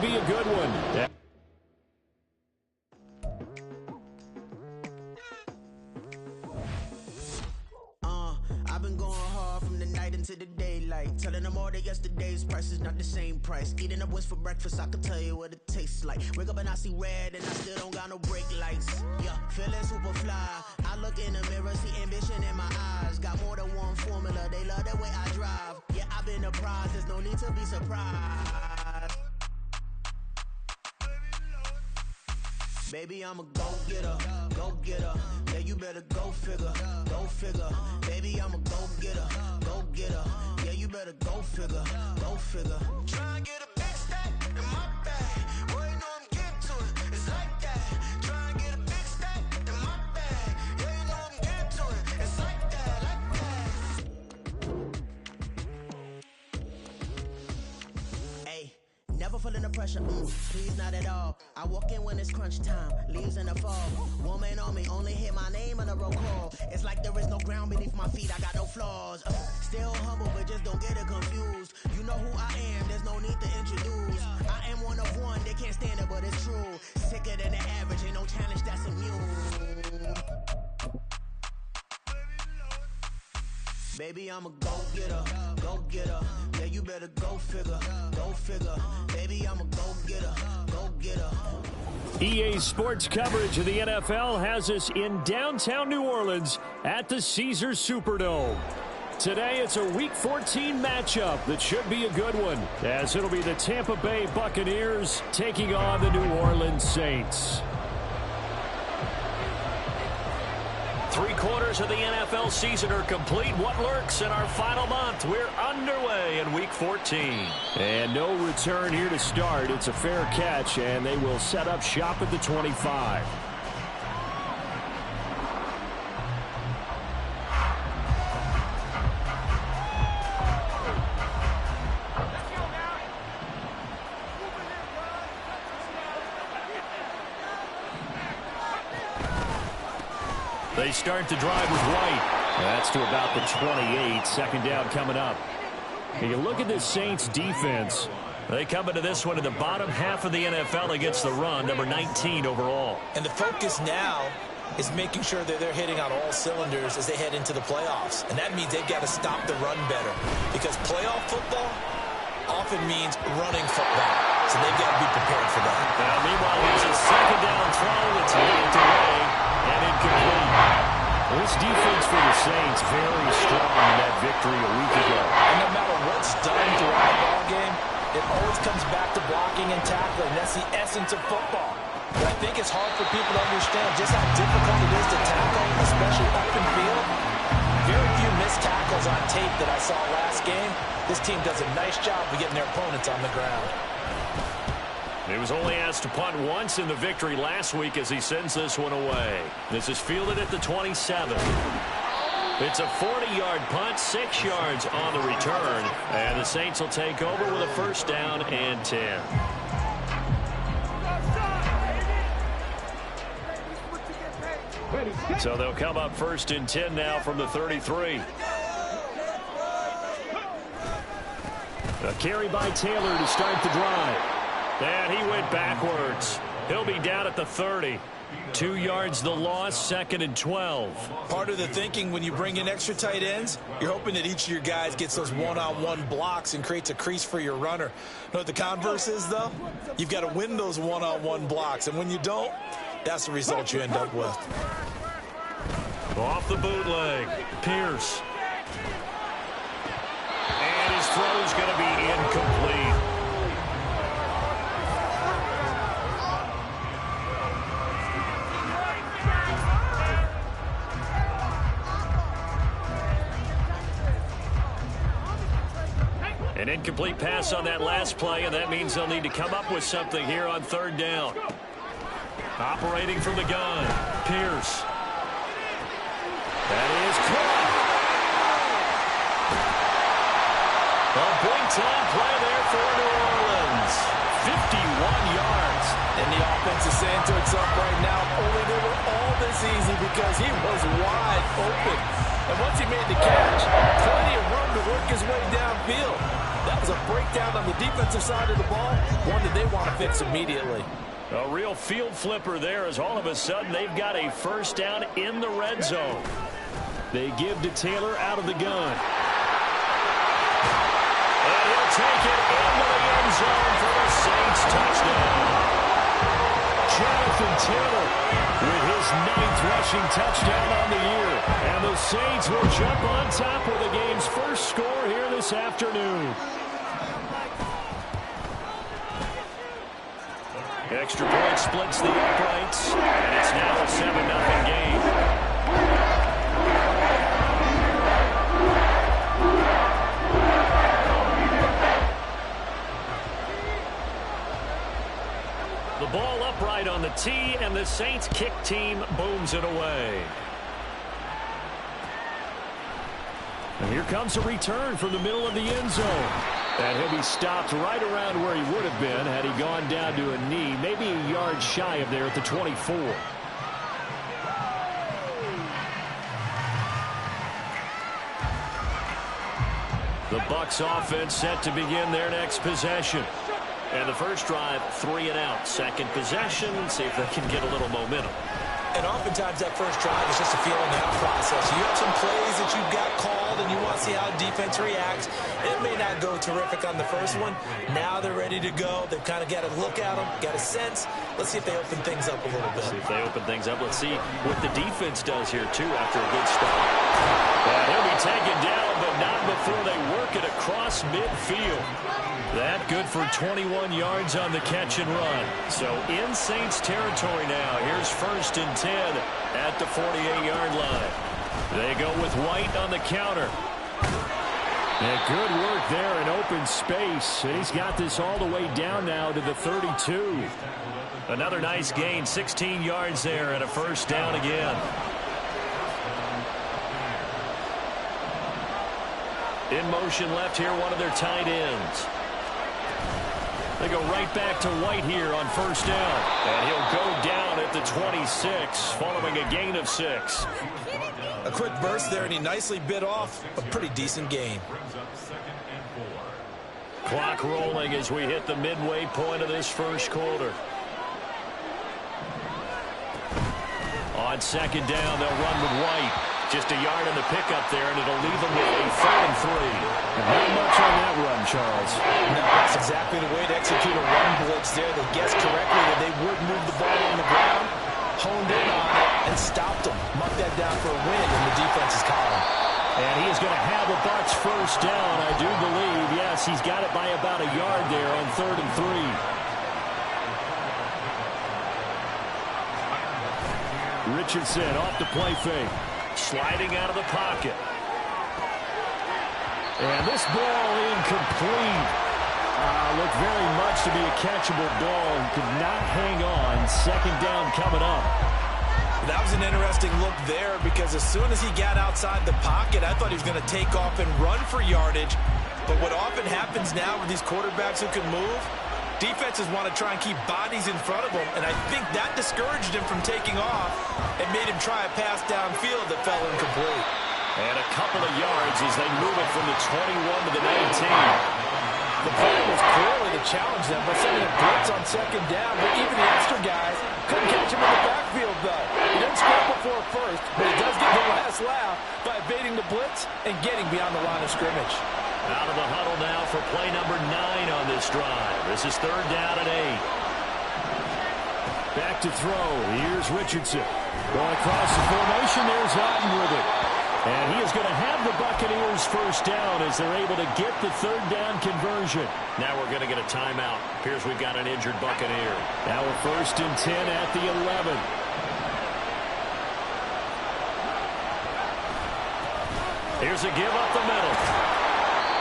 should be a good one. I've been going hard from the night into the daylight, telling them all that yesterday's price is not the same price. Eating up wings for breakfast, I can tell you what it tastes like. Wake up and I see red and I still don't got no brake lights. Yeah, feeling super fly. I look in the mirror, see ambition in my eyes. Got more than one formula, they love the way I drive. Yeah, I've been a prize, there's no need to be surprised. Baby, I'm a go-getter, go-getter. Yeah, you better go figure, go figure. Baby, I'm a go-getter, go-getter. Yeah, you better go figure, go figure. Try and get a big stack in my bag. Boy, you know I'm getting to it, it's like that. Try and get a big stack in my bag. Yeah, you know I'm getting to it, it's like that, Hey, never feeling the pressure, please not at all. I walk in when it's crunch time, leaves in the fall. Woman on me, only hit my name on the roll call. It's like there is no ground beneath my feet, I got no flaws. Still humble, but just don't get it confused. You know who I am, there's no need to introduce. I am one of one, they can't stand it, but it's true. Sicker than the average, ain't no challenge that's immune. Baby, I'm a go-getter, go-getter. Yeah, you better go figure, go figure. Baby, I'm a go-getter, go-getter. EA Sports coverage of the NFL has us in downtown New Orleans at the Caesars Superdome. Today, it's a Week 14 matchup that should be a good one, as it'll be the Tampa Bay Buccaneers taking on the New Orleans Saints. 3/4 of the NFL season are complete. What lurks in our final month? We're underway in Week 14. And no return here to start. It's a fair catch, and they will set up shop at the 25. They start the drive with White. That's to about the 28. Second down coming up. And you look at this Saints defense. They come into this one in the bottom half of the NFL against the run, number 19 overall. And the focus now is making sure that they're hitting on all cylinders as they head into the playoffs. And that means they've got to stop the run better, because playoff football often means running football. So they've got to be prepared for that. Now, meanwhile, here's a second down throw. It's knocked away and incomplete. This defense for the Saints very strong in that victory a week ago. And no matter what's done throughout the ball game, it always comes back to blocking and tackling. That's the essence of football. But I think it's hard for people to understand just how difficult it is to tackle, especially open field. Very few missed tackles on tape that I saw last game. This team does a nice job of getting their opponents on the ground. He was only asked to punt once in the victory last week as he sends this one away. This is fielded at the 27. It's a 40-yard punt, 6 yards on the return. And the Saints will take over with a first down and 10. So they'll come up first and 10 now from the 33. A carry by Taylor to start the drive. And he went backwards. He'll be down at the 30. 2 yards the loss, second and 12. Part of the thinking when you bring in extra tight ends, you're hoping that each of your guys gets those one-on-one blocks and creates a crease for your runner. You know what the converse is, though? You've got to win those one-on-one blocks, and when you don't, that's the result you end up with. Off the bootleg, Pierce. And his throw's going to be incomplete. An incomplete pass on that last play, and that means they'll need to come up with something here on third down. Operating from the gun, Pierce. That is caught. A big-time play there for New Orleans. 51 yards. And the offense is saying to itself right now, only they were all this easy because he was wide open. And once he made the catch, plenty of room to work his way downfield. That was a breakdown on the defensive side of the ball, one that they want to fix immediately. A real field flipper there as all of a sudden they've got a first down in the red zone. They give to Taylor out of the gun. And he'll take it into the end zone for the Saints touchdown. Jonathan Taylor with his 9th rushing touchdown on the year. And the Saints will jump on top with the game's first score here this afternoon. Extra point splits the uprights, and it's now a 7-0 game. The ball upright on the tee, and the Saints kick team booms it away. And here comes a return from the middle of the end zone. And he'll be stopped right around where he would have been had he gone down to a knee, maybe a yard shy of there at the 24. The Bucs offense set to begin their next possession. And the first drive, 3 and out. Second possession, see if they can get a little momentum. And oftentimes that first drive is just a feeling out process. You have some plays that you've got called and you want to see how defense reacts. It may not go terrific on the first one. Now they're ready to go. They've kind of got to look at them, got a sense. Let's see if they open things up a little bit. See if they open things up. Let's see what the defense does here, too, after a good start. And he'll be taken down, but not before they work it across midfield. That good for 21 yards on the catch and run. So in Saints territory now. Here's 1st and 10 at the 48-yard line. They go with White on the counter. And good work there in open space. And he's got this all the way down now to the 32. Another nice gain, 16 yards there and a first down again. In motion left here, one of their tight ends. They go right back to White here on first down. And he'll go down at the 26 following a gain of 6. A quick burst there, and he nicely bit off a pretty decent gain. Clock rolling as we hit the midway point of this first quarter. On second down, they'll run with White. Just a yard on the pickup there, and it'll leave them with a 3rd and 3. Not much on that run, Charles. No, that's exactly the way to execute a run blitz there. They guessed correctly that they would move the ball on the ground, honed in on it, and stopped them. Mark that down for a win in the defense's column. And he is going to have the Bucs first down, I do believe. Yes, he's got it by about a yard there on 3rd and 3. Richardson off the play fake. Sliding out of the pocket. And this ball incomplete. Looked very much to be a catchable ball. Could not hang on. Second down coming up. That was an interesting look there because as soon as he got outside the pocket, I thought he was going to take off and run for yardage. But what often happens now with these quarterbacks who can move, defenses want to try and keep bodies in front of him, and I think that discouraged him from taking off and made him try a pass downfield that fell incomplete. And a couple of yards as they move it from the 21 to the 19. The plan was clearly to challenge them by sending a blitz on second down, but even the extra guys couldn't catch him in the backfield, though. He didn't scramble for it first, but he does get the last laugh by evading the blitz and getting beyond the line of scrimmage. Out of the huddle now for play number 9 on this drive. This is 3rd down and 8. Back to throw. Here's Richardson. Going across the formation. There's Otten with it. And he is going to have the Buccaneers first down as they're able to get the 3rd down conversion. Now we're going to get a timeout. Appears we've got an injured Buccaneer. Now we're 1st and 10 at the 11. Here's a give up the middle.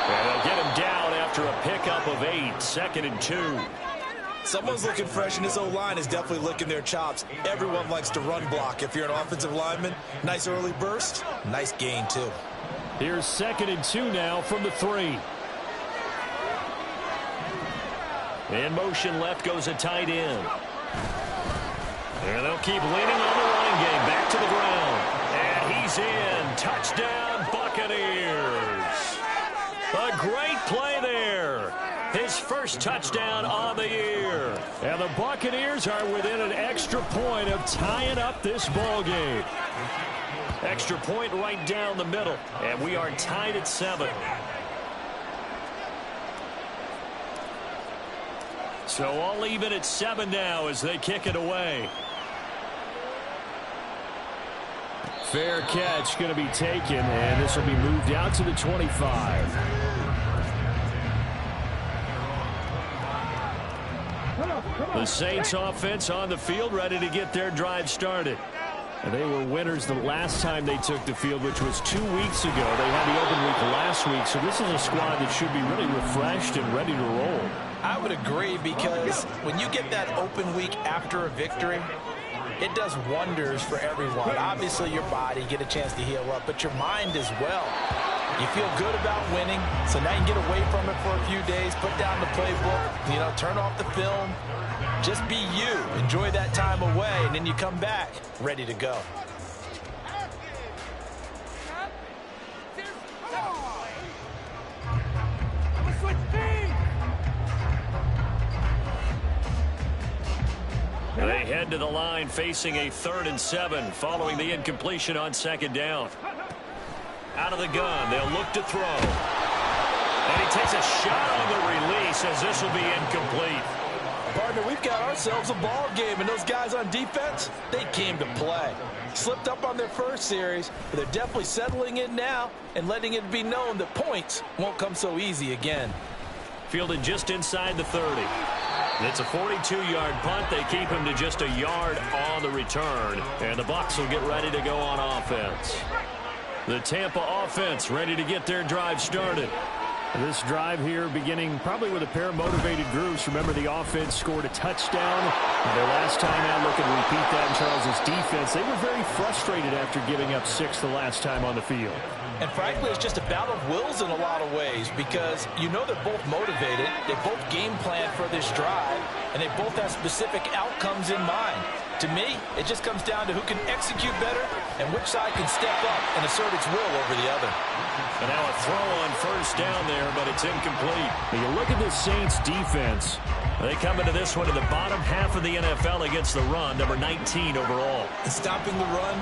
And they'll get him down after a pickup of 8. 2nd and 2. Someone's looking fresh, and his O-line is definitely licking their chops. Everyone likes to run block. If you're an offensive lineman, nice early burst, nice gain, too. Here's 2nd and 2 now from the 3. In motion left goes a tight end. And they'll keep leaning on the running game. Back to the ground. And he's he's in. Touchdown, Buccaneers. A great play there. His first touchdown on the year. And the Buccaneers are within an extra point of tying up this ball game. Extra point right down the middle. And we are tied at 7. So all even at 7 now as they kick it away. Fair catch going to be taken, and this will be moved out to the 25. The Saints offense on the field, ready to get their drive started. And they were winners the last time they took the field, which was 2 weeks ago. They had the open week last week, so this is a squad that should be really refreshed and ready to roll. I would agree, because when you get that open week after a victory, it does wonders for everyone. Obviously, your body, get a chance to heal up, but your mind as well. You feel good about winning, so now you can get away from it for a few days, put down the playbook, turn off the film. Just be you. Enjoy that time away, and then you come back ready to go. They head to the line facing a 3rd and 7 following the incompletion on 2nd down. Out of the gun, they'll look to throw. And he takes a shot on the release as this will be incomplete. Partner, we've got ourselves a ball game, and those guys on defense, they came to play. Slipped up on their first series, but they're definitely settling in now and letting it be known that points won't come so easy again. Fielded just inside the 30. It's a 42-yard punt. They keep him to just a yard on the return, and the Bucs will get ready to go on offense. The Tampa offense ready to get their drive started. This drive here beginning probably with a pair of motivated groups. Remember, the offense scored a touchdown. Their last time out, looking to repeat that in Charles' defense. They were very frustrated after giving up 6 the last time on the field. And frankly, it's just a battle of wills in a lot of ways, because they're both motivated, they both game plan for this drive, and they both have specific outcomes in mind. To me, it just comes down to who can execute better and which side can step up and assert its will over the other. And now a throw on 1st down there, but it's incomplete. When you look at the Saints defense, they come into this one in the bottom half of the NFL against the run, number 19 overall. And stopping the run,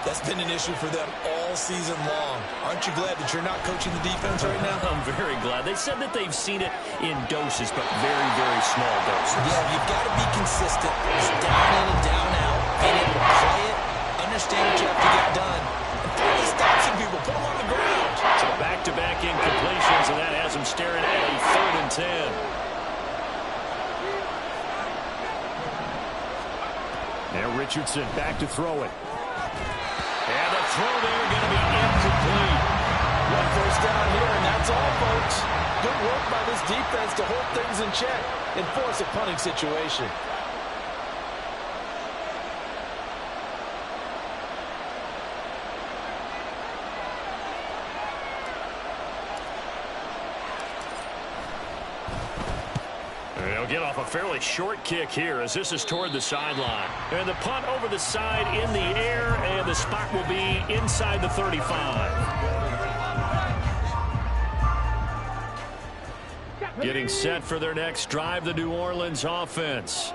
that's been an issue for them all season long. Aren't you glad that you're not coaching the defense right now? I'm very glad. They said that they've seen it in doses, but very, very small doses. Yeah, you've got to be consistent. It's down in and down out. Being able to play it, understand what you have to get done, and finally stop some people, put them on the ground. So back-to-back incompletions, and that has them staring at a 3rd and 10. Now Richardson back to throw it. And the throw there going to be incomplete. 1 first down here, and that's all, folks. Good work by this defense to hold things in check and force a punting situation. They'll get off a fairly short kick here as this is toward the sideline. And the punt over the side in the air, and the spot will be inside the 35. Getting set for their next drive, the New Orleans offense.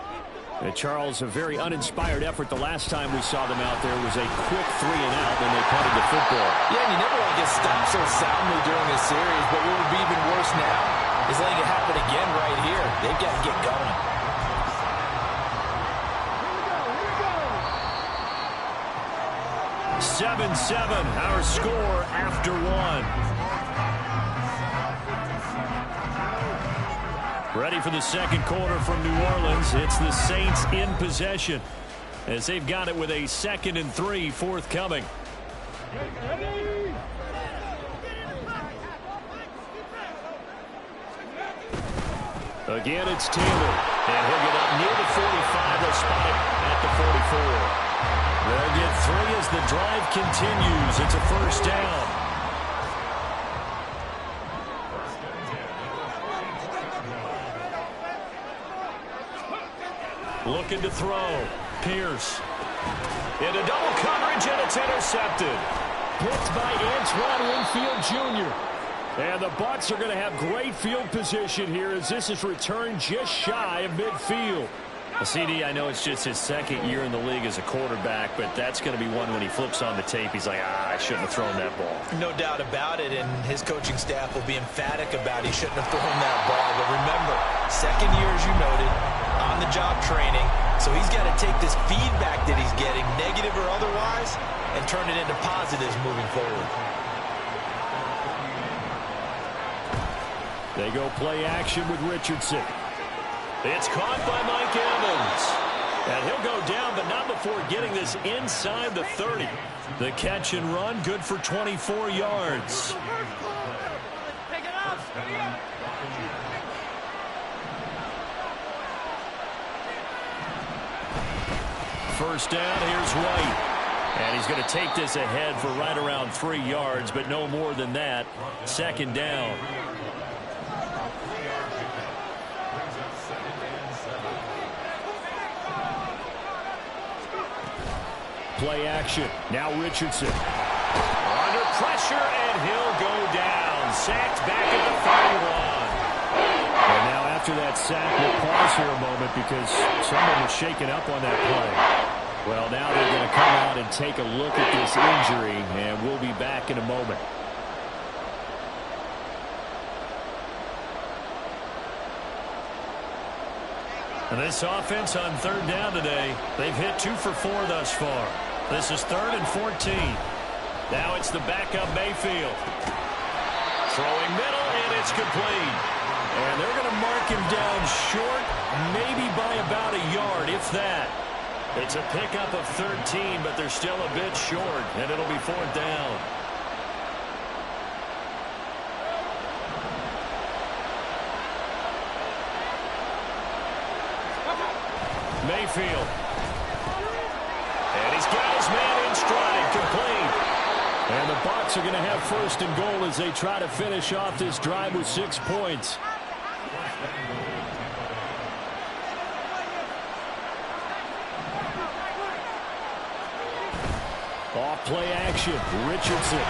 And Charles, a very uninspired effort. The last time we saw them out there was a quick 3 and out when they punted the football. Yeah, and you never want to get stopped so soundly during this series, but what would be even worse now is letting it happen again right here. They've got to get going. Seven, our score after 1. Ready for the second quarter from New Orleans. It's the Saints in possession as they've got it with a 2nd and 3 forthcoming. Again, it's Taylor, and he'll get up near the 45. They'll spot it at the 44. They'll get 3 as the drive continues. It's a 1st down. Looking to throw. Pierce. Into double coverage, and it's intercepted. picked by Antoine Winfield Jr. And the Bucs are going to have great field position here as this is returned just shy of midfield. Well, CD, I know it's just his second year in the league as a quarterback, but that's going to be one when he flips on the tape. He's like, I shouldn't have thrown that ball. No doubt about it, and his coaching staff will be emphatic about he shouldn't have thrown that ball. But remember, second year, as you noted, on-the-job training, so he's got to take this feedback that he's getting, negative or otherwise, and turn it into positives moving forward. They go play action with Richardson. It's caught by Mike Evans. And he'll go down, but not before getting this inside the 30. The catch and run, good for 24 yards. First down, here's White. And he's going to take this ahead for right around 3 yards, but no more than that. Second down. Play action. Now Richardson. Under pressure, and he'll go down. Sacked back at the 31. And now after that sack, we'll pause here a moment because someone was shaken up on that play. Well, now they're going to come out and take a look at this injury, and we'll be back in a moment. And this offense on third down today, they've hit 2 for 4 thus far. This is 3rd and 14. Now it's the backup Mayfield. Throwing middle, and it's complete. And they're going to mark him down short, maybe by about a yard, if that. It's a pickup of 13, but they're still a bit short, and it'll be 4th down. Mayfield. And he's got his man in stride, complete. And the Bucs are going to have 1st and goal as they try to finish off this drive with 6 points. Off play action. Richardson.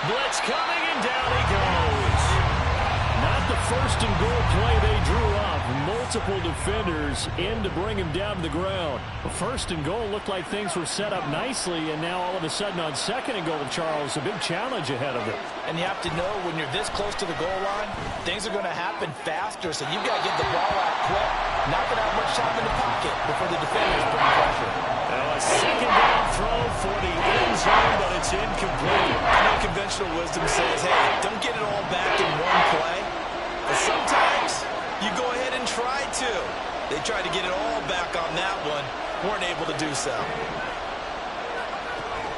Blitz coming, and down he goes. Not the 1st and goal play they drew up. Multiple defenders in to bring him down to the ground. 1st and goal looked like things were set up nicely, and now all of a sudden on 2nd and goal, Charles, a big challenge ahead of it. And you have to know when you're this close to the goal line, things are going to happen faster, so you've got to get the ball out quick. Not going to have much time in the pocket before the defenders put pressure. Now a 2nd down throw for the end zone, but it's incomplete. I know conventional wisdom says, hey, don't get it all back in one play. But sometimes you go ahead and try to. They tried to get it all back on that one. Weren't able to do so.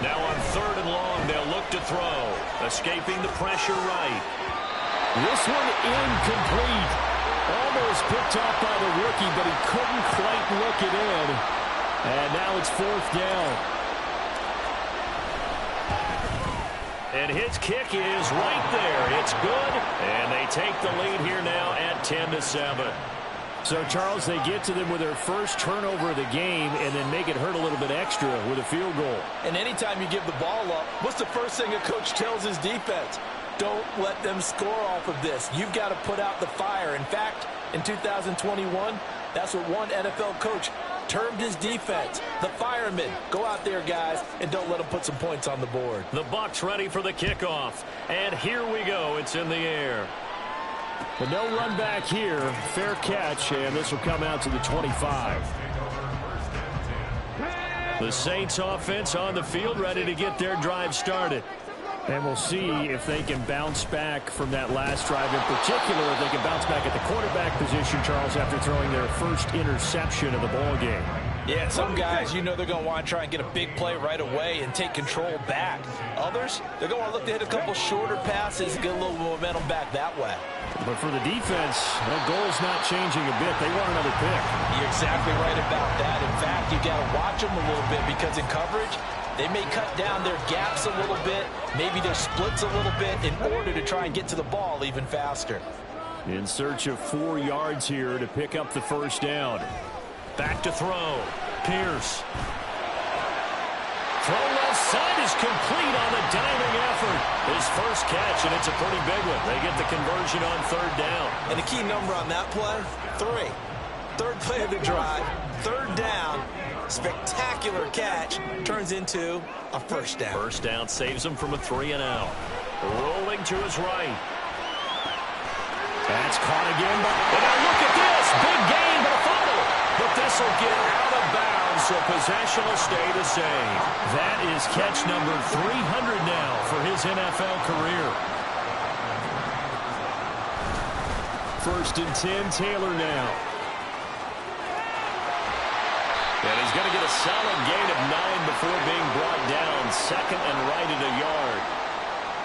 Now on 3rd and long, they'll look to throw. Escaping the pressure right. This one incomplete. Almost picked off by the rookie, but he couldn't quite look it in. And now it's 4th down. And his kick is right there. It's good. And they take the lead here now at 10-7. So, Charles, they get to them with their first turnover of the game and then make it hurt a little bit extra with a field goal. And anytime you give the ball up, what's the first thing a coach tells his defense? Don't let them score off of this. You've got to put out the fire. In fact, in 2021, that's what one NFL coach termed his defense, the firemen. Go out there, guys, and don't let them put some points on the board. The Bucs ready for the kickoff. And here we go. It's in the air. But no run back here. Fair catch, and this will come out to the 25. The Saints offense on the field ready to get their drive started. And we'll see if they can bounce back from that last drive. In particular, if they can bounce back at the quarterback position, Charles, after throwing their first interception of the ball game. Yeah, some guys, you know they're going to want to try and get a big play right away and take control back. Others, they're going to look to hit a couple shorter passes and get a little momentum back that way. But for the defense, the goal's not changing a bit. They want another pick. You're exactly right about that. In fact, you got to watch them a little bit because in coverage, they may cut down their gaps a little bit, maybe their splits a little bit in order to try and get to the ball even faster. In search of 4 yards here to pick up the first down. Back to throw. Pierce. throw left side is complete on the diving effort. His first catch, and it's a pretty big one. They get the conversion on third down. And the key number on that play, 3. Third play of the drive, third down, spectacular catch, turns into a first down. First down saves him from a 3-and-out. Rolling to his right. That's caught again. And now look at this. Big gain, but a fumble. But this will get out of bounds, so possession will stay the same. That is catch number 300 now for his NFL career. First and 10, Taylor now. And he's going to get a solid gain of 9 before being brought down. Second and right at a yard.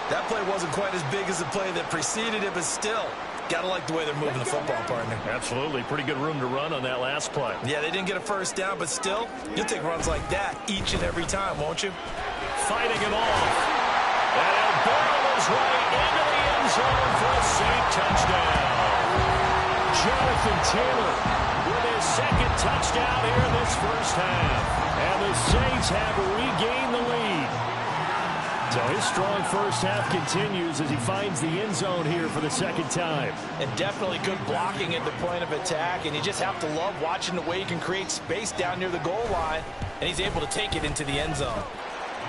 That play wasn't quite as big as the play that preceded it, but still, got to like the way they're moving the football, partner. Absolutely. Pretty good room to run on that last play. Yeah, they didn't get a first down, but still, you'll take runs like that each and every time, won't you? Fighting him off. And he'll barrel his way into the end zone for a safe touchdown. Jonathan Taylor with his second touchdown here in this first half. And the Saints have regained the lead. So his strong first half continues as he finds the end zone here for the second time. And definitely good blocking at the point of attack. And you just have to love watching the way he can create space down near the goal line. And he's able to take it into the end zone.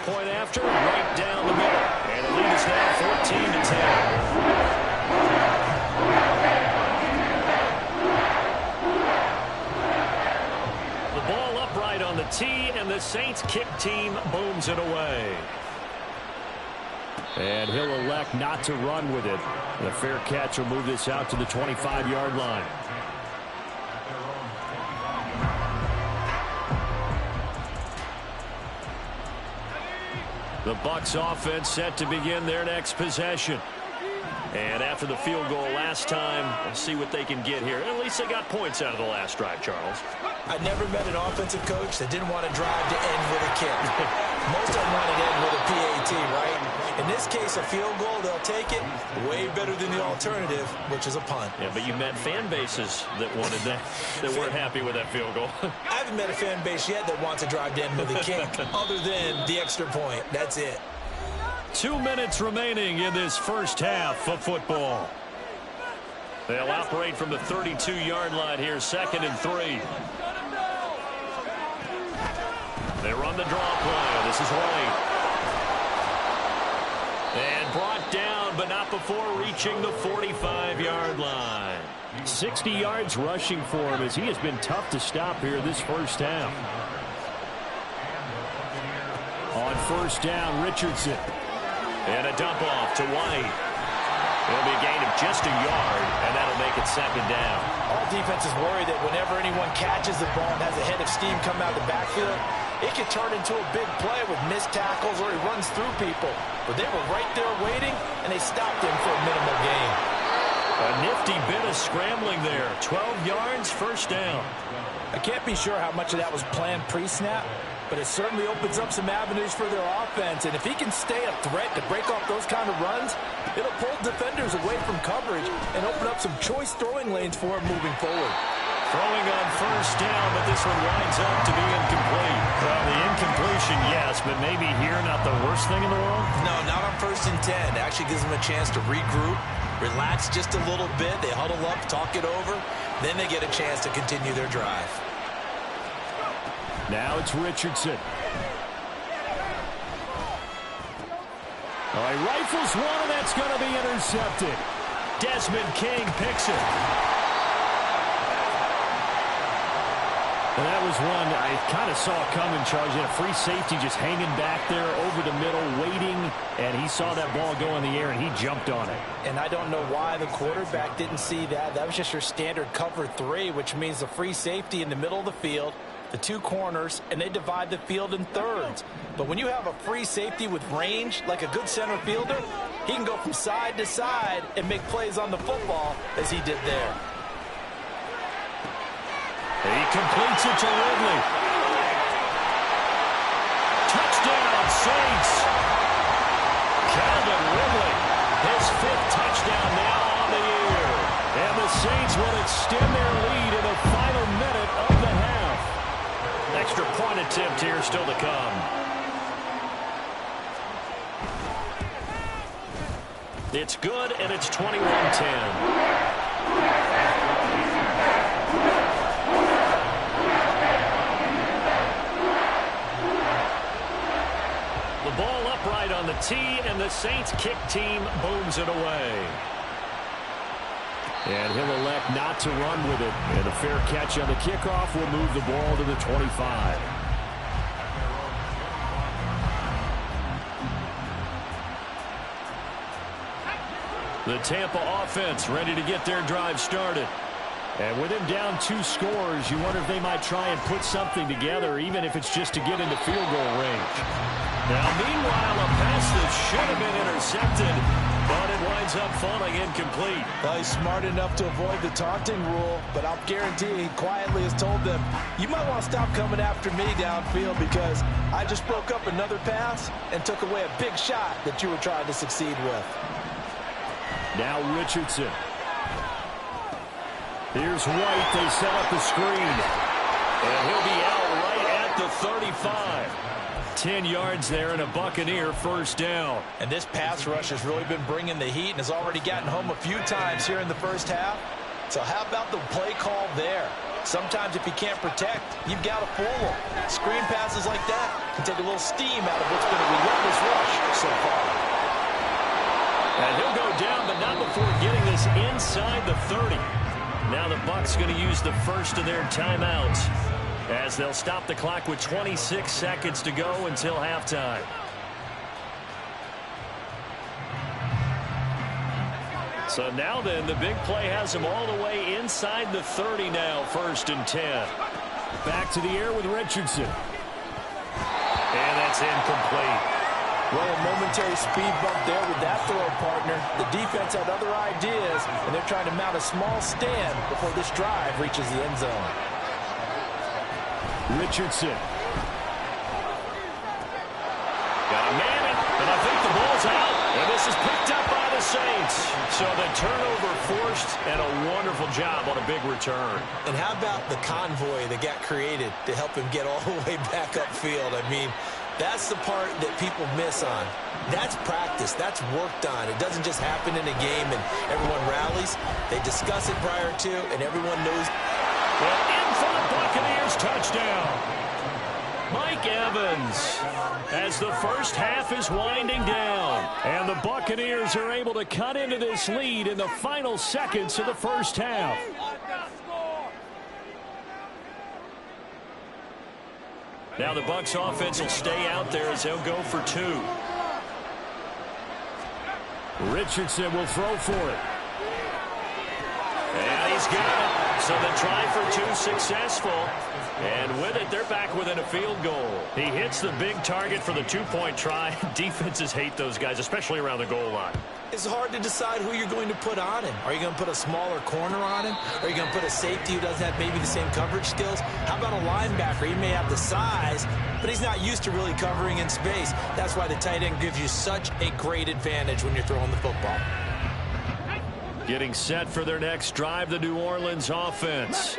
Point after, right down the middle. And the lead is now 14-10. On the tee, and the Saints kick team booms it away. And he'll elect not to run with it. The fair catch will move this out to the 25-yard line. The Bucs offense set to begin their next possession. And after the field goal last time, we'll see what they can get here. At least they got points out of the last drive, Charles. I never met an offensive coach that didn't want to drive to end with a kick. Most of them want to end with a PAT, right? In this case, a field goal, they'll take it. Way better than the alternative, which is a punt. Yeah, but you met fan bases that wanted that, that weren't happy with that field goal. I haven't met a fan base yet that wants to drive to end with a kick, other than the extra point. That's it. 2 minutes remaining in this first half of football. They'll operate from the 32-yard line here, 2nd and 3. They run the draw play. This is White. And brought down, but not before reaching the 45-yard line. 60 yards rushing for him as he has been tough to stop here this first half. On first down, Richardson. And a dump off to White. It'll be a gain of just a yard, and that'll make it 2nd down. All defenses worry that whenever anyone catches the ball and has a head of steam coming out of the backfield, it can turn into a big play with missed tackles or he runs through people. But they were right there waiting, and they stopped him for a minimal gain. A nifty bit of scrambling there. 12 yards, first down. I can't be sure how much of that was planned pre-snap, but it certainly opens up some avenues for their offense. And if he can stay a threat to break off those kind of runs, it'll pull defenders away from coverage and open up some choice throwing lanes for him moving forward. Throwing on first down, but this one winds up to be incomplete. Well, the incompletion, yes, but maybe here not the worst thing in the world? No, not on 1st and 10. It actually gives them a chance to regroup, relax just a little bit. They huddle up, talk it over. Then they get a chance to continue their drive. Now it's Richardson. All right, rifles one, and that's going to be intercepted. Desmond King picks it. And that was one I kind of saw coming, Charles. You had a free safety just hanging back there over the middle, waiting, and he saw that ball go in the air, and he jumped on it. And I don't know why the quarterback didn't see that. That was just your standard cover 3, which means the free safety in the middle of the field, the 2 corners, and they divide the field in thirds. But when you have a free safety with range, like a good center fielder, he can go from side to side and make plays on the football as he did there. He completes it to Ridley. Touchdown, Saints. Calvin Ridley, his 5th touchdown now on the year. And the Saints will extend their lead in the final minute of the half. Extra point attempt here still to come. It's good, and it's 21-10. The ball upright on the tee, and the Saints kick team booms it away. And he'll elect not to run with it. And a fair catch on the kickoff will move the ball to the 25. The Tampa offense ready to get their drive started. And with him down 2 scores, you wonder if they might try and put something together, even if it's just to get into field goal range. Now, meanwhile, a pass that should have been intercepted, but it winds up falling incomplete. Well, he's smart enough to avoid the taunting rule, but I'll guarantee he quietly has told them, you might want to stop coming after me downfield because I just broke up another pass and took away a big shot that you were trying to succeed with. Now Richardson. Here's White. They set up the screen. And he'll be out right at the 35. 10 yards there and a Buccaneer first down. And this pass rush has really been bringing the heat and has already gotten home a few times here in the first half. So how about the play call there? Sometimes if you can't protect, you've got to fool them. Screen passes like that can take a little steam out of what's been a relentless rush so far. And he'll go down, but not before getting this inside the 30. Now the Bucs going to use the first of their timeouts as they'll stop the clock with 26 seconds to go until halftime. So now then, the big play has them all the way inside the 30 now, 1st and 10. Back to the air with Richardson. And that's incomplete. Well, a momentary speed bump there with that throw, partner. The defense had other ideas, and they're trying to mount a small stand before this drive reaches the end zone. Richardson. Got a man in, and I think the ball's out. And this is picked up by the Saints. So the turnover forced, and a wonderful job on a big return. And how about the convoy that got created to help him get all the way back upfield? I mean, that's the part that people miss on. That's practice. That's worked on. It doesn't just happen in a game and everyone rallies. They discuss it prior to, and everyone knows. Well, in for the Buccaneers, touchdown. Mike Evans, as the first half is winding down. And the Buccaneers are able to cut into this lead in the final seconds of the first half. Now the Bucs offense will stay out there as they'll go for 2. Richardson will throw for it. And he's got it. So the try for 2 successful. And with it, they're back within a field goal. He hits the big target for the 2-point try. Defenses hate those guys, especially around the goal line. It's hard to decide who you're going to put on him. Are you going to put a smaller corner on him? Are you going to put a safety who doesn't have maybe the same coverage skills? How about a linebacker? He may have the size, but he's not used to really covering in space. That's why the tight end gives you such a great advantage when you're throwing the football. Getting set for their next drive, the New Orleans offense.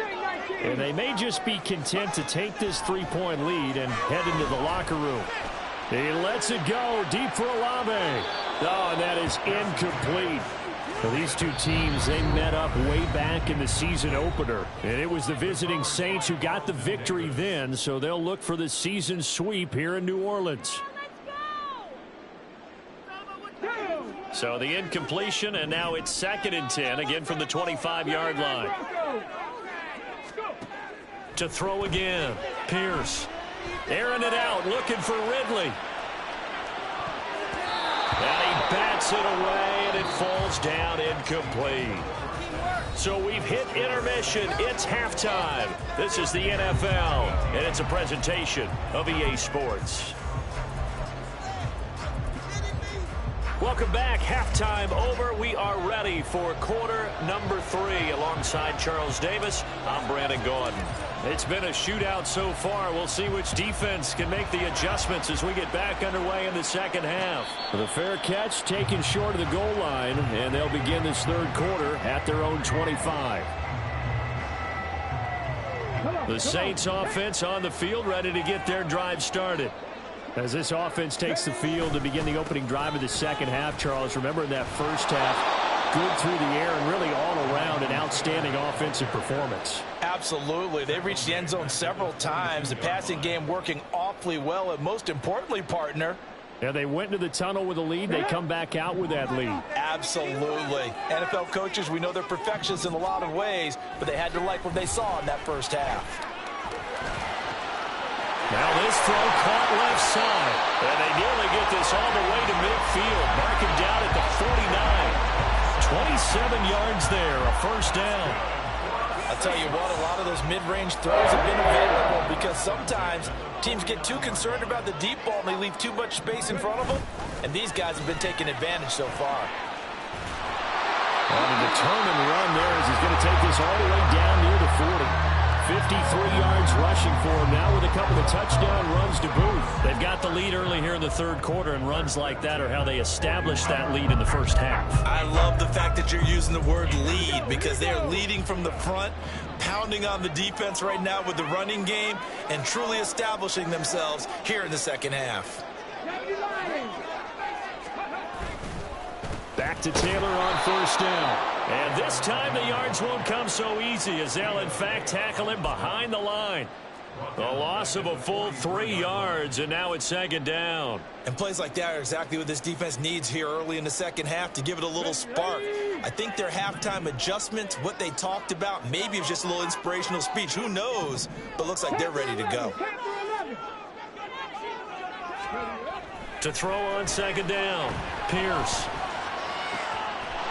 And they may just be content to take this 3-point lead and head into the locker room. He lets it go deep for Olave. Oh, and that is incomplete. Well, these two teams, they met up way back in the season opener. And it was the visiting Saints who got the victory then, so they'll look for the season sweep here in New Orleans. So the incompletion, and now it's 2nd and 10, again from the 25-yard line. To throw again, Pierce. Airing it out, looking for Ridley. And he bats it away, and it falls down incomplete. So we've hit intermission. It's halftime. This is the NFL, and it's a presentation of EA Sports. Welcome back. Halftime over. We are ready for quarter number 3. Alongside Charles Davis, I'm Brandon Gaudin. It's been a shootout so far. We'll see which defense can make the adjustments as we get back underway in the second half. The fair catch taken short of the goal line, and they'll begin this third quarter at their own 25. The Saints offense on the field, ready to get their drive started. As this offense takes the field to begin the opening drive of the second half, Charles, remember in that first half, good through the air and really all around an outstanding offensive performance. Absolutely. They reached the end zone several times. The passing game working awfully well. And most importantly, partner, yeah, they went into the tunnel with a lead. They come back out with that lead. Absolutely. NFL coaches, we know they're perfectionists in a lot of ways, but they had to like what they saw in that first half. Now this throw caught left side. And they nearly get this all the way to midfield. Marking down at the 49. 27 yards there, a first down. I'll tell you what, a lot of those mid-range throws have been available because sometimes teams get too concerned about the deep ball and they leave too much space in front of them. And these guys have been taking advantage so far. On a determined run there as he's going to take this all the way down near the 40. 53 yards rushing for him now with a couple of touchdown runs to boot. They've got the lead early here in the third quarter, and runs like that are how they establish that lead in the first half. I love the fact that you're using the word lead because they're leading from the front, pounding on the defense right now with the running game, and truly establishing themselves here in the second half. Back to Taylor on first down. And this time the yards won't come so easy as they'll, in fact, tackle him behind the line. A loss of a full 3 yards, and now it's second down. And plays like that are exactly what this defense needs here early in the second half to give it a little spark. I think their halftime adjustments, what they talked about, maybe it's just a little inspirational speech. Who knows? But looks like they're ready to go. To throw on second down, Pierce.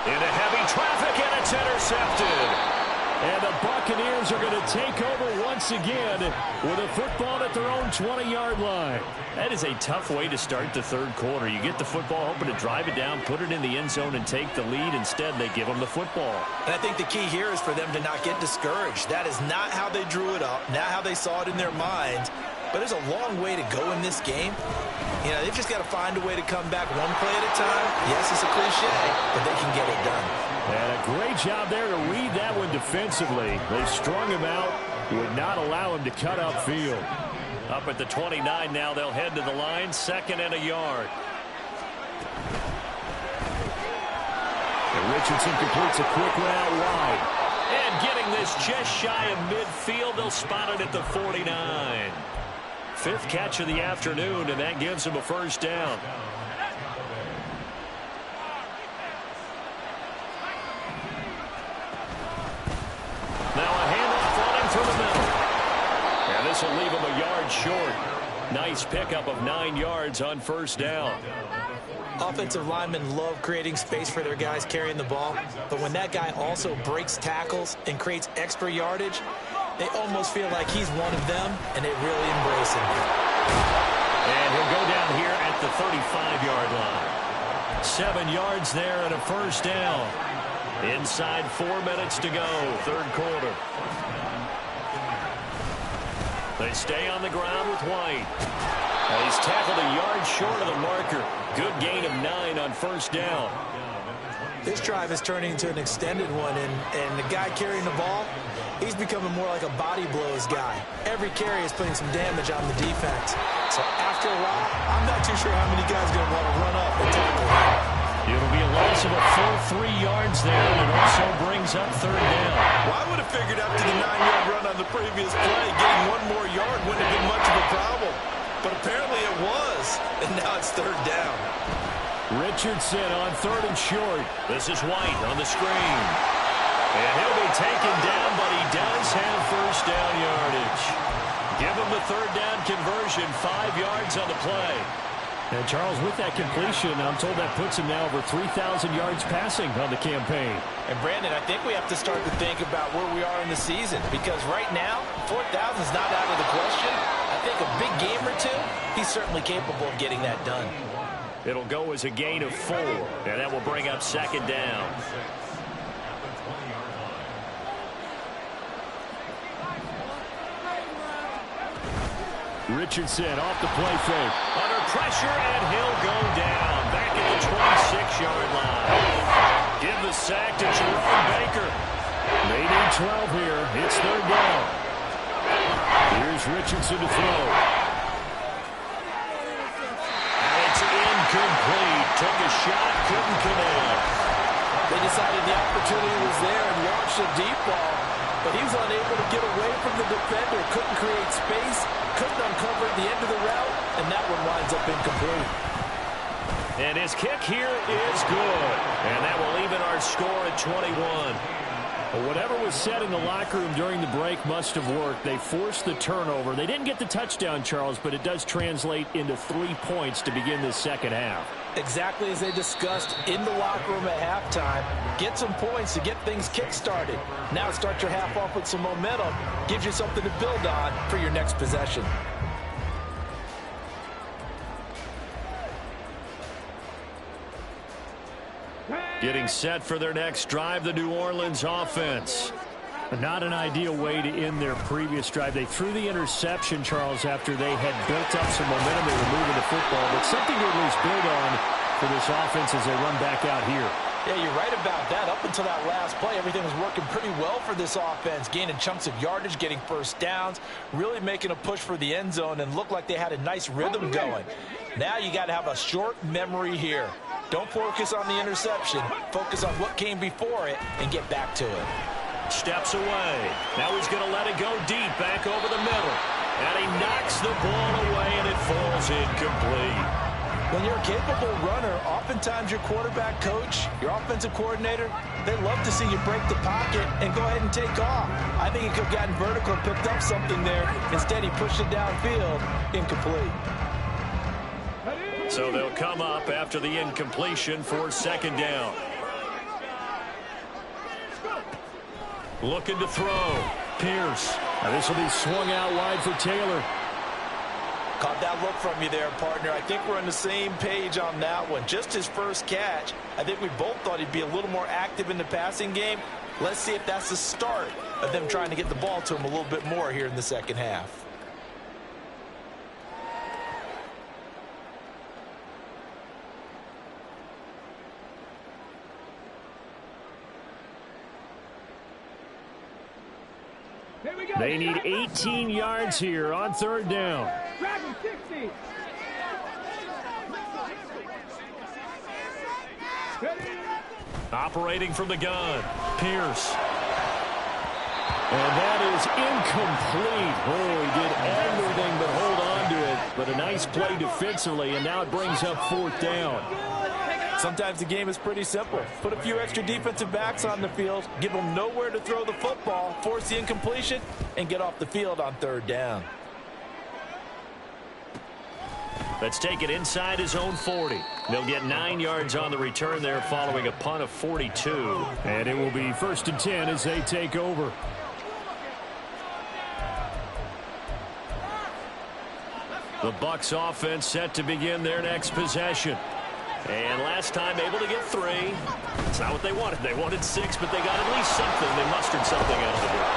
Into heavy traffic, and it's intercepted. And the Buccaneers are going to take over once again with a football at their own 20-yard line. That is a tough way to start the third quarter. You get the football, hoping to drive it down, put it in the end zone, and take the lead. Instead, they give them the football. And I think the key here is for them to not get discouraged. That is not how they drew it up, not how they saw it in their minds. But there's a long way to go in this game. You know, they've just got to find a way to come back one play at a time. Yes, it's a cliche, but they can get it done. And a great job there to read that one defensively. They strung him out, would not allow him to cut upfield. Up at the 29 now, they'll head to the line, second and a yard. And Richardson completes a quick one out wide. And getting this just shy of midfield, they'll spot it at the 49. Fifth catch of the afternoon, and that gives him a first down. Now a handoff running through the middle. And this will leave him a yard short. Nice pickup of 9 yards on first down. Offensive linemen love creating space for their guys carrying the ball, but when that guy also breaks tackles and creates extra yardage, they almost feel like he's one of them, and they really embrace him. And he'll go down here at the 35-yard line. 7 yards there and a first down. Inside 4 minutes to go, third quarter. They stay on the ground with White. Well, he's tackled a yard short of the marker. Good gain of 9 on first down. This drive is turning into an extended one, and the guy carrying the ball, he's becoming more like a body blows guy. Every carry is putting some damage on the defense. So after a while, I'm not too sure how many guys are going to want to run up and tackle him. It'll be a loss of a full 3 yards there, and it also brings up third down. Well, I would have figured after the 9-yard run on the previous play, getting one more yard wouldn't have been much of a problem. But apparently it was, and now it's third down. Richardson on third and short. This is White on the screen. And he'll be taken down, but he does have first down yardage. Give him the third down conversion, 5 yards on the play. And Charles, with that completion, I'm told that puts him now over 3,000 yards passing on the campaign. And Brandon, I think we have to start to think about where we are in the season, because right now, 4,000 is not out of the question. I think a big game or two, he's certainly capable of getting that done. It'll go as a gain of 4, and that will bring up second down. Richardson off the play fake. Under pressure, and he'll go down. Back at the 26-yard line. Give the sack to Jerome Baker. They need 12 here. It's third down. Here's Richardson to throw. took a shot, couldn't connect. They decided the opportunity was there and launched a deep ball, but he was unable to get away from the defender, couldn't create space, couldn't uncover the end of the route, and that one winds up incomplete. And his kick here is good. And that will even our score at 21. Well, whatever was said in the locker room during the break must have worked. They forced the turnover. They didn't get the touchdown, Charles, but it does translate into 3 points to begin this second half. Exactly as they discussed in the locker room at halftime. Get some points to get things kick-started. Now start your half off with some momentum. Gives you something to build on for your next possession. Getting set for their next drive, the New Orleans offense. Not an ideal way to end their previous drive. They threw the interception, Charles, after they had built up some momentum. They were moving the football, but something to at least build on for this offense as they run back out here. Yeah, you're right about that. Up until that last play, everything was working pretty well for this offense, gaining chunks of yardage, getting first downs, really making a push for the end zone, and looked like they had a nice rhythm going. Now you got to have a short memory here. Don't focus on the interception. Focus on what came before it and get back to it. Steps away. Now he's going to let it go deep, back over the middle. And he knocks the ball away, and it falls incomplete. When you're a capable runner, oftentimes your quarterback coach, your offensive coordinator, they love to see you break the pocket and go ahead and take off. I think he could have gotten vertical and picked up something there. Instead, he pushed it downfield, incomplete. So they'll come up after the incompletion for second down. Looking to throw. Pierce. Now this will be swung out wide for Taylor. Caught that look from you there, partner. I think we're on the same page on that one. Just his first catch. I think we both thought he'd be a little more active in the passing game. Let's see if that's the start of them trying to get the ball to him a little bit more here in the second half. They need 18 yards here on third down. Operating from the gun. Pierce. And that is incomplete. Oh, he did everything but hold on to it. But a nice play defensively, and now it brings up fourth down. Sometimes the game is pretty simple. Put a few extra defensive backs on the field, give them nowhere to throw the football, force the incompletion, and get off the field on third down. Let's take it inside his own 40. They'll get 9 yards on the return there following a punt of 42. And it will be 1st and 10 as they take over. The Bucs offense set to begin their next possession. And last time able to get 3. It's not what they wanted. They wanted 6, but they got at least something. They mustered something out of the ball.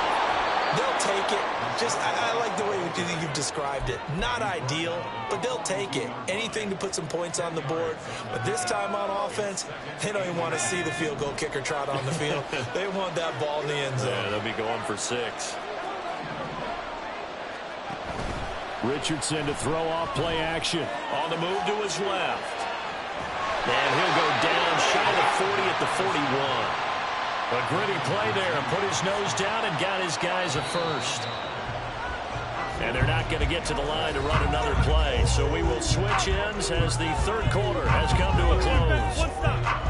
They'll take it. I like the way you've described it. Not ideal, but they'll take it. Anything to put some points on the board. But this time on offense, they don't even want to see the field goal kicker trot on the field. They want that ball in the end zone. Yeah, they'll be going for 6. Richardson to throw off play action. On the move to his left. And he'll go down shy of 40 at the 41. A gritty play there. Put his nose down and got his guys a first. And they're not going to get to the line to run another play. So we will switch ends as the third quarter has come to a close.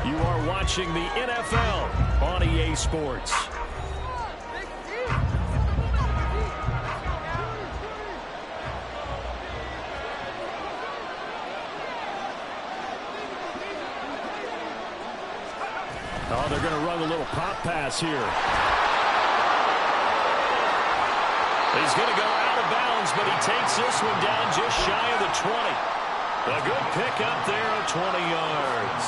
You are watching the NFL on EA Sports. Oh, they're going to run a little pop pass here. He's going to go out of bounds, but he takes this one down just shy of the 20. A good pickup there of 20 yards.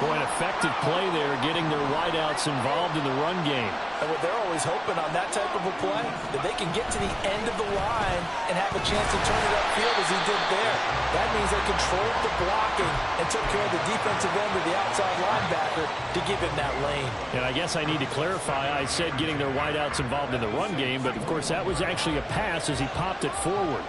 Boy, an effective play there, getting their wideouts involved in the run game. And what they're always hoping on that type of a play, that they can get to the end of the line and have a chance to turn it upfield as he did there. That means they controlled the blocking and took care of the defensive end of the outside linebacker to give him that lane. And I guess I need to clarify, I said getting their wideouts involved in the run game, but of course that was actually a pass as he popped it forward.